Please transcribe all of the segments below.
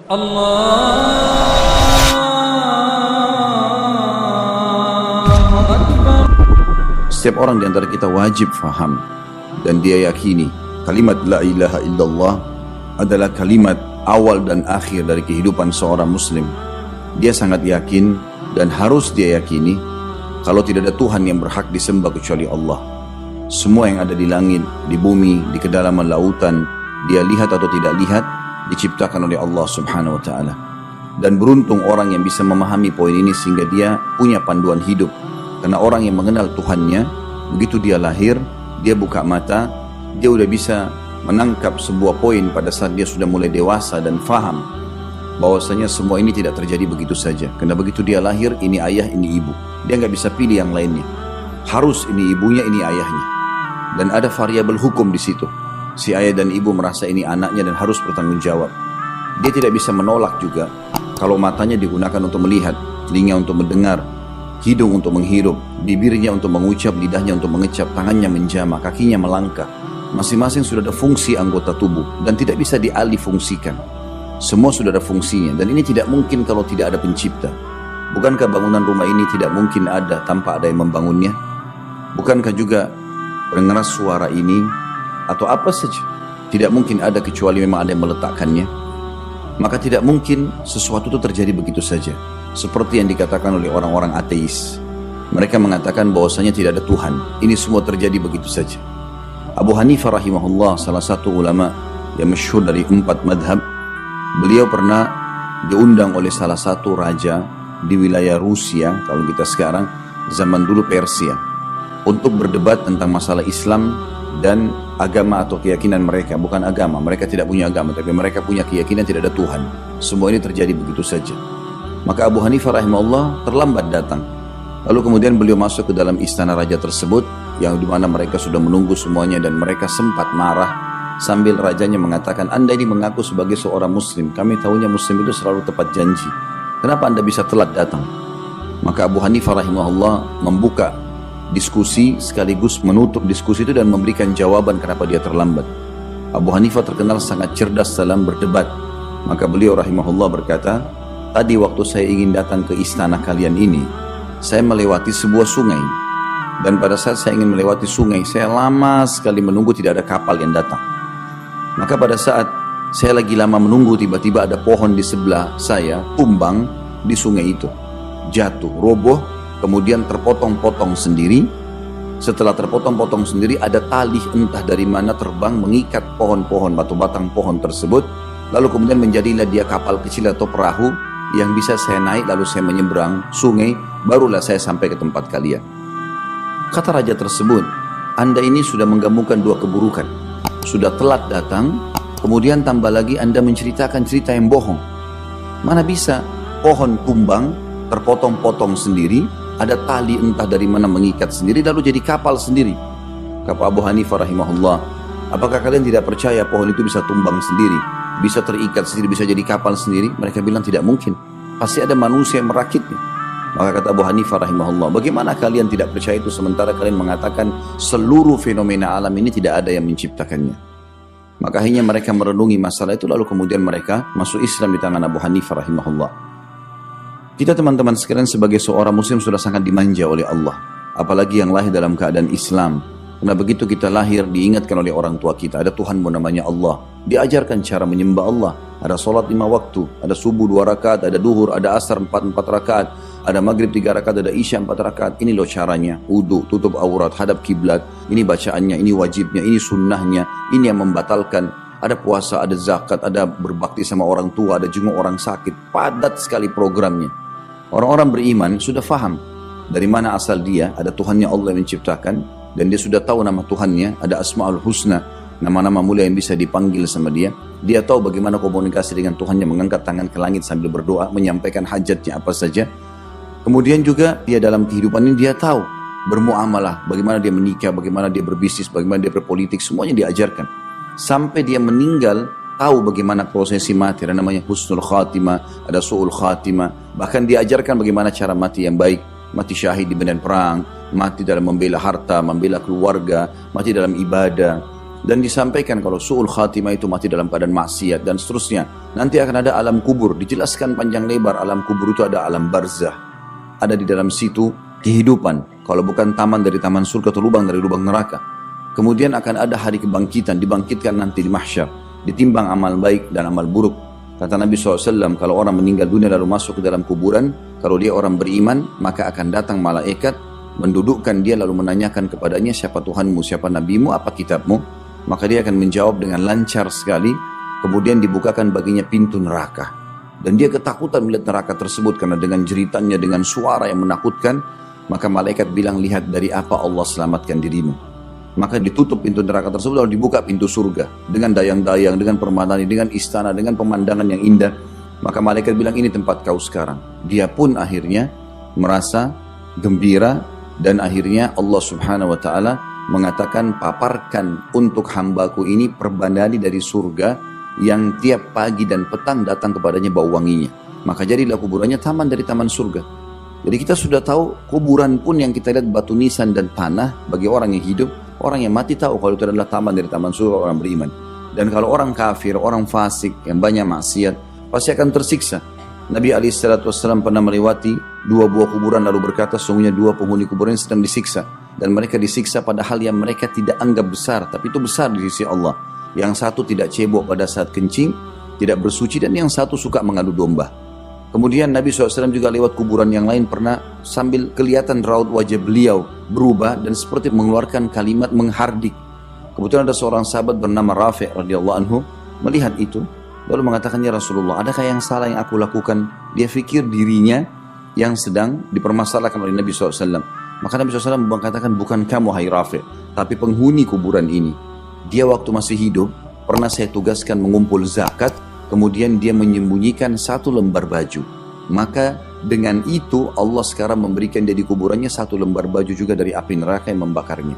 Setiap orang di antara kita wajib faham dan dia yakini kalimat la ilaha illallah adalah kalimat awal dan akhir dari kehidupan seorang muslim. Dia sangat yakin dan harus dia yakini kalau tidak ada Tuhan yang berhak disembah kecuali Allah. Semua yang ada di langit, di bumi, di kedalaman lautan, dia lihat atau tidak lihat, diciptakan oleh Allah subhanahu wa ta'ala. Dan beruntung orang yang bisa memahami poin ini sehingga dia punya panduan hidup. Karena orang yang mengenal Tuhannya, begitu dia lahir, dia buka mata, dia udah bisa menangkap sebuah poin pada saat dia sudah mulai dewasa dan faham bahwasanya semua ini tidak terjadi begitu saja. Karena begitu dia lahir, ini ayah, ini ibu. Dia nggak bisa pilih yang lainnya. Harus ini ibunya, ini ayahnya. Dan ada variabel hukum di situ. Si ayah dan ibu merasa ini anaknya dan harus bertanggung jawab. Dia tidak bisa menolak juga kalau matanya digunakan untuk melihat, telinga untuk mendengar, hidung untuk menghirup, bibirnya untuk mengucap, lidahnya untuk mengecap, tangannya menjamah, kakinya melangkah. Masing-masing sudah ada fungsi anggota tubuh dan tidak bisa dialih fungsikan. Semua sudah ada fungsinya dan ini tidak mungkin kalau tidak ada pencipta. Bukankah bangunan rumah ini tidak mungkin ada tanpa ada yang membangunnya? Bukankah juga pengeras suara ini atau apa saja tidak mungkin ada kecuali memang ada yang meletakkannya? Maka tidak mungkin sesuatu itu terjadi begitu saja. Seperti yang dikatakan oleh orang-orang ateis. Mereka mengatakan bahwasanya tidak ada Tuhan. Ini semua terjadi begitu saja. Abu Hanifah rahimahullah, salah satu ulama yang masyhur dari 4 madhab, beliau pernah diundang oleh salah satu raja di wilayah Rusia, kalau kita sekarang, zaman dulu Persia, untuk berdebat tentang masalah Islam dan agama atau keyakinan mereka. Bukan agama, mereka tidak punya agama, tapi mereka punya keyakinan tidak ada Tuhan. Semua ini terjadi begitu saja. Maka Abu Hanifah rahimahullah terlambat datang. Lalu kemudian beliau masuk ke dalam istana raja tersebut, yang dimana mereka sudah menunggu semuanya, dan mereka sempat marah sambil rajanya mengatakan, Anda ini mengaku sebagai seorang muslim, kami tahunya muslim itu selalu tepat janji, kenapa Anda bisa telat datang? Maka Abu Hanifah rahimahullah membuka diskusi sekaligus menutup diskusi itu dan memberikan jawaban kenapa dia terlambat. Abu Hanifah terkenal sangat cerdas dalam berdebat. Maka beliau rahimahullah berkata, tadi waktu saya ingin datang ke istana kalian ini, saya melewati sebuah sungai. Dan pada saat saya ingin melewati sungai, saya lama sekali menunggu tidak ada kapal yang datang. Maka pada saat saya lagi lama menunggu, tiba-tiba ada pohon di sebelah saya tumbang di sungai itu. Jatuh, roboh, kemudian terpotong-potong sendiri. Setelah terpotong-potong sendiri, ada tali entah dari mana terbang mengikat pohon-pohon, batu batang pohon tersebut. Lalu kemudian menjadilah dia kapal kecil atau perahu yang bisa saya naik, lalu saya menyeberang sungai, barulah saya sampai ke tempat kalian. Kata raja tersebut, Anda ini sudah menggabungkan 2 keburukan. Sudah telat datang, kemudian tambah lagi Anda menceritakan cerita yang bohong. Mana bisa pohon tumbang, terpotong-potong sendiri, ada tali entah dari mana mengikat sendiri, lalu jadi kapal sendiri. Kata Abu Hanifah rahimahullah, apakah kalian tidak percaya pohon itu bisa tumbang sendiri, bisa terikat sendiri, bisa jadi kapal sendiri? Mereka bilang tidak mungkin, pasti ada manusia yang merakitnya. Maka kata Abu Hanifah rahimahullah, bagaimana kalian tidak percaya itu sementara kalian mengatakan seluruh fenomena alam ini tidak ada yang menciptakannya? Maka akhirnya mereka merenungi masalah itu, lalu kemudian mereka masuk Islam di tangan Abu Hanifah rahimahullah. Kita teman-teman sekalian sebagai seorang muslim sudah sangat dimanja oleh Allah, apalagi yang lahir dalam keadaan Islam. Karena begitu kita lahir diingatkan oleh orang tua kita, ada Tuhanmu namanya Allah, diajarkan cara menyembah Allah, ada sholat 5 waktu, ada subuh 2 rakaat, ada duhur, ada asar 4 rakaat, ada maghrib 3 rakaat, ada isya 4 rakaat. Ini loh caranya, wudu, tutup aurat, hadap kiblat, ini bacaannya, ini wajibnya, ini sunnahnya, ini yang membatalkan. Ada puasa, ada zakat, ada berbakti sama orang tua, ada jenguk orang sakit, padat sekali programnya. Orang-orang beriman sudah faham dari mana asal dia, ada Tuhannya Allah yang menciptakan, dan dia sudah tahu nama Tuhannya, ada Asmaul Husna, nama-nama mulia yang bisa dipanggil sama dia. Dia tahu bagaimana komunikasi dengan Tuhannya, mengangkat tangan ke langit sambil berdoa, menyampaikan hajatnya apa saja. Kemudian juga dia dalam kehidupan ini dia tahu bermuamalah, bagaimana dia menikah, bagaimana dia berbisnis, bagaimana dia berpolitik, semuanya diajarkan. Sampai dia meninggal, tahu bagaimana prosesi mati, ada namanya husnul khatimah, ada su'ul khatimah. Bahkan diajarkan bagaimana cara mati yang baik, mati syahid di medan perang, mati dalam membela harta, membela keluarga, mati dalam ibadah. Dan disampaikan kalau su'ul khatimah itu mati dalam keadaan maksiat dan seterusnya. Nanti akan ada alam kubur, dijelaskan panjang lebar. Alam kubur itu ada alam barzah. Ada di dalam situ kehidupan. Kalau bukan taman dari taman surga atau lubang dari lubang neraka. Kemudian akan ada hari kebangkitan, dibangkitkan nanti di mahsyar. Ditimbang amal baik dan amal buruk. Kata Nabi SAW, kalau orang meninggal dunia lalu masuk ke dalam kuburan, kalau dia orang beriman, maka akan datang malaikat, mendudukkan dia lalu menanyakan kepadanya, siapa Tuhanmu, siapa Nabimu, apa kitabmu? Maka dia akan menjawab dengan lancar sekali. Kemudian dibukakan baginya pintu neraka. Dan dia ketakutan melihat neraka tersebut karena dengan jeritannya, dengan suara yang menakutkan. Maka malaikat bilang, lihat dari apa Allah selamatkan dirimu. Maka ditutup pintu neraka tersebut lalu dibuka pintu surga. Dengan dayang-dayang, dengan permadani, dengan istana, dengan pemandangan yang indah. Maka malaikat bilang, ini tempat kau sekarang. Dia pun akhirnya merasa gembira. Dan akhirnya Allah subhanahu wa ta'ala mengatakan, paparkan untuk hambaku ini perbandani dari surga yang tiap pagi dan petang datang kepadanya bau wanginya. Maka jadilah kuburannya taman dari taman surga. Jadi kita sudah tahu kuburan pun yang kita lihat batu nisan dan tanah bagi orang yang hidup, orang yang mati tahu kalau itu adalah taman dari taman surga orang beriman. Dan kalau orang kafir, orang fasik yang banyak maksiat pasti akan tersiksa. Nabi SAW pernah melewati 2 buah kuburan lalu berkata, sungguhnya 2 penghuni kuburan sedang disiksa. Dan mereka disiksa pada hal yang mereka tidak anggap besar, tapi itu besar di sisi Allah. Yang satu tidak cebok pada saat kencing, tidak bersuci, dan yang satu suka mengadu domba. Kemudian Nabi SAW juga lewat kuburan yang lain pernah sambil kelihatan raut wajah beliau berubah dan seperti mengeluarkan kalimat menghardik. Kebetulan ada seorang sahabat bernama Rafi' radhiyallahu anhu melihat itu, lalu mengatakan, ya Rasulullah, adakah yang salah yang aku lakukan? Dia fikir dirinya yang sedang dipermasalahkan oleh Nabi SAW. Maka Nabi SAW mengatakan, bukan kamu hai Rafi', tapi penghuni kuburan ini. Dia waktu masih hidup, pernah saya tugaskan mengumpul zakat, kemudian dia menyembunyikan 1 lembar baju. Maka dengan itu Allah sekarang memberikan dia di kuburannya 1 lembar baju juga dari api neraka yang membakarnya.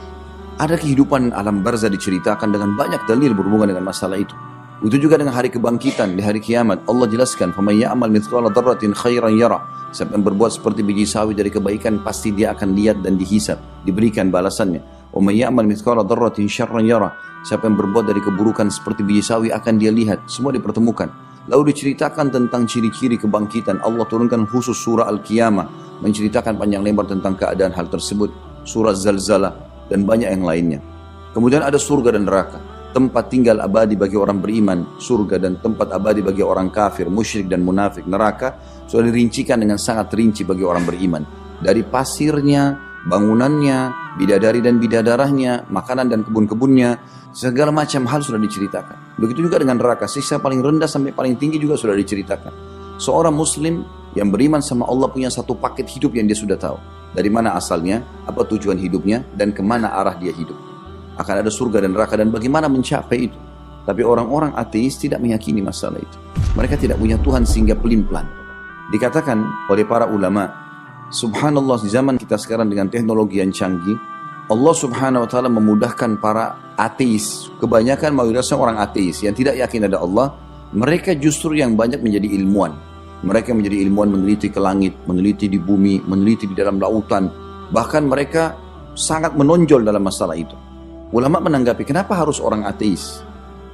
Ada kehidupan alam barzah diceritakan dengan banyak dalil berhubungan dengan masalah itu. Itu juga dengan hari kebangkitan, di hari kiamat. Allah jelaskan, فَمَنْ يَعْمَلْ مِثْقَالَ ذَرَّةٍ خَيْرًا يَرَى. Siapa yang berbuat seperti biji sawi dari kebaikan, pasti dia akan lihat dan dihisab, diberikan balasannya. وَمَنْ يَعْمَلْ مِثْقَالَ ذَرَّةٍ شَرًّا يَرَى. Siapa yang berbuat dari keburukan seperti biji sawi, akan dia lihat. Semua dipertemukan. Lalu diceritakan tentang ciri-ciri kebangkitan. Allah turunkan khusus surah Al-Qiyamah, menceritakan panjang lebar tentang keadaan hal tersebut. Surah Zalzalah, dan banyak yang lainnya. Kemudian ada surga dan neraka. Tempat tinggal abadi bagi orang beriman, surga, dan tempat abadi bagi orang kafir, musyrik dan munafik, neraka, sudah dirincikan dengan sangat rinci bagi orang beriman. Dari pasirnya, bangunannya, bidadari dan bidadarahnya, makanan dan kebun-kebunnya, segala macam hal sudah diceritakan. Begitu juga dengan neraka, siksa paling rendah sampai paling tinggi juga sudah diceritakan. Seorang muslim yang beriman sama Allah punya satu paket hidup yang dia sudah tahu. Dari mana asalnya, apa tujuan hidupnya, dan kemana arah dia hidup. Akan ada surga dan neraka dan bagaimana mencapai itu. Tapi orang-orang ateis tidak meyakini masalah itu. Mereka tidak punya Tuhan sehingga pelin-pelan. Dikatakan oleh para ulama, subhanallah, di zaman kita sekarang dengan teknologi yang canggih, Allah subhanahu wa ta'ala memudahkan para ateis. Kebanyakan mayoritasnya orang ateis yang tidak yakin ada Allah. Mereka justru yang banyak menjadi ilmuwan. Mereka menjadi ilmuwan, meneliti ke langit, meneliti di bumi, meneliti di dalam lautan. Bahkan mereka sangat menonjol dalam masalah itu. Ulama menanggapi, kenapa harus orang ateis?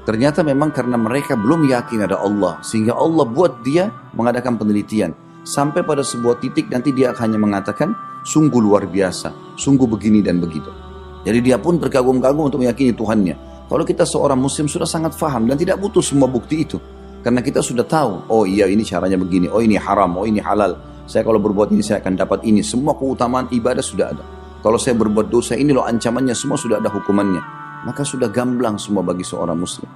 Ternyata memang karena mereka belum yakin ada Allah, sehingga Allah buat dia mengadakan penelitian. Sampai pada sebuah titik nanti dia hanya mengatakan, sungguh luar biasa, sungguh begini dan begitu. Jadi dia pun terkagum-kagum untuk meyakini Tuhannya. Kalau kita seorang muslim sudah sangat faham dan tidak butuh semua bukti itu. Karena kita sudah tahu, oh iya ini caranya begini, oh ini haram, oh ini halal. Saya kalau berbuat ini saya akan dapat ini. Semua keutamaan ibadah sudah ada. Kalau saya berbuat dosa, ini loh ancamannya, semua sudah ada hukumannya. Maka sudah gamblang semua bagi seorang muslim.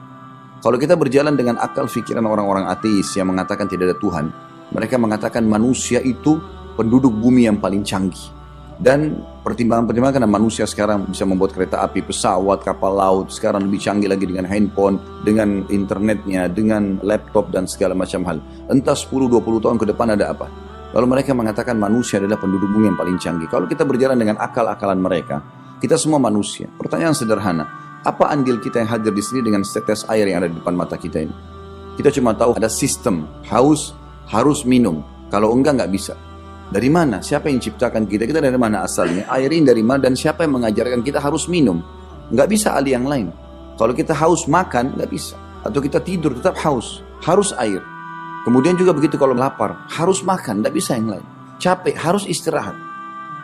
Kalau kita berjalan dengan akal fikiran orang-orang ateis yang mengatakan tidak ada Tuhan, mereka mengatakan manusia itu penduduk bumi yang paling canggih. Dan pertimbangan-pertimbangan karena manusia sekarang bisa membuat kereta api, pesawat, kapal laut, sekarang lebih canggih lagi dengan handphone, dengan internetnya, dengan laptop dan segala macam hal. Entah 10-20 tahun ke depan ada apa. Lalu mereka mengatakan manusia adalah penduduk bumi yang paling canggih. Kalau kita berjalan dengan akal-akalan mereka, kita semua manusia. Pertanyaan sederhana, apa andil kita yang hadir di sini dengan setetes air yang ada di depan mata kita ini? Kita cuma tahu ada sistem, haus, harus minum. Kalau enggak bisa. Dari mana? Siapa yang ciptakan kita? Kita dari mana asalnya? Air ini dari mana? Dan siapa yang mengajarkan kita harus minum? Enggak bisa ahli yang lain. Kalau kita haus makan, nggak bisa. Atau kita tidur tetap haus, harus air. Kemudian juga begitu kalau lapar, harus makan, nggak bisa yang lain. Capek, harus istirahat.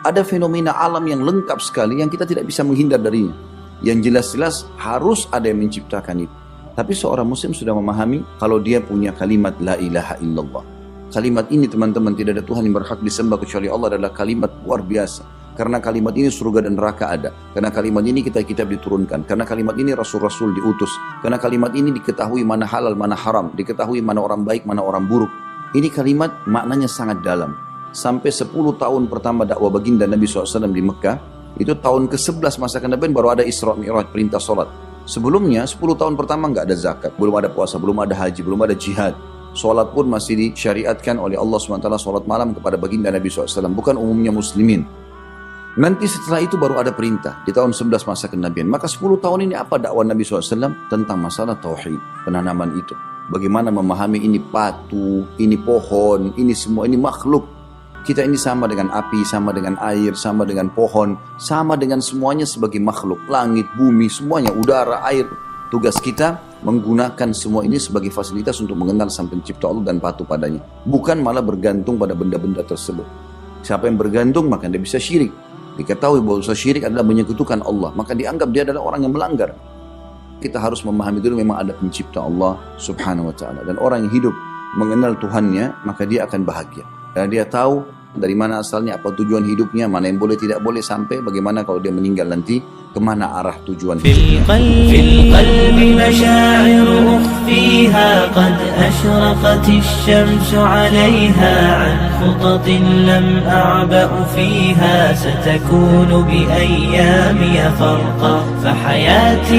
Ada fenomena alam yang lengkap sekali yang kita tidak bisa menghindar darinya. Yang jelas-jelas harus ada yang menciptakan itu. Tapi seorang muslim sudah memahami kalau dia punya kalimat la ilaha illallah. Kalimat ini teman-teman, tidak ada Tuhan yang berhak disembah kecuali Allah, adalah kalimat luar biasa. Karena kalimat ini surga dan neraka ada. Karena kalimat ini kitab-kitab diturunkan. Karena kalimat ini rasul-rasul diutus. Karena kalimat ini diketahui mana halal, mana haram. Diketahui mana orang baik, mana orang buruk. Ini kalimat maknanya sangat dalam. Sampai 10 tahun pertama dakwah baginda Nabi SAW di Mekah, itu tahun ke-11 masa kenabian baru ada Isra Mi'raj, perintah sholat. Sebelumnya 10 tahun pertama nggak ada zakat, belum ada puasa, belum ada haji, belum ada jihad. Sholat pun masih disyariatkan oleh Allah SWT, sholat malam kepada baginda Nabi SAW, bukan umumnya muslimin. Nanti setelah itu baru ada perintah di tahun 11 masa kenabian. Maka 10 tahun ini apa dakwah Nabi SAW? Tentang masalah tauhid, penanaman itu. Bagaimana memahami ini batu, ini pohon, ini semua, ini makhluk. Kita ini sama dengan api, sama dengan air, sama dengan pohon, sama dengan semuanya sebagai makhluk. Langit, bumi, semuanya, udara, air. Tugas kita menggunakan semua ini sebagai fasilitas untuk mengenal Sang Pencipta Allah dan patuh padanya. Bukan malah bergantung pada benda-benda tersebut. Siapa yang bergantung maka dia bisa syirik. Diketahui bahwa syirik adalah menyekutukan Allah, maka dianggap dia adalah orang yang melanggar. Kita harus memahami dulu memang ada Pencipta Allah Subhanahu wa ta'ala. Dan orang yang hidup mengenal Tuhannya, maka dia akan bahagia. Karena dia tahu dari mana asalnya, apa tujuan hidupnya, mana yang boleh tidak boleh, sampai bagaimana kalau dia meninggal nanti, kemana arah tujuan hidupnya. في القلب مشاعر أخفيها قد أشرقت الشمس عليها عن خطط لم أعبأ فيها ستكون بأيامي فرقا فحياتي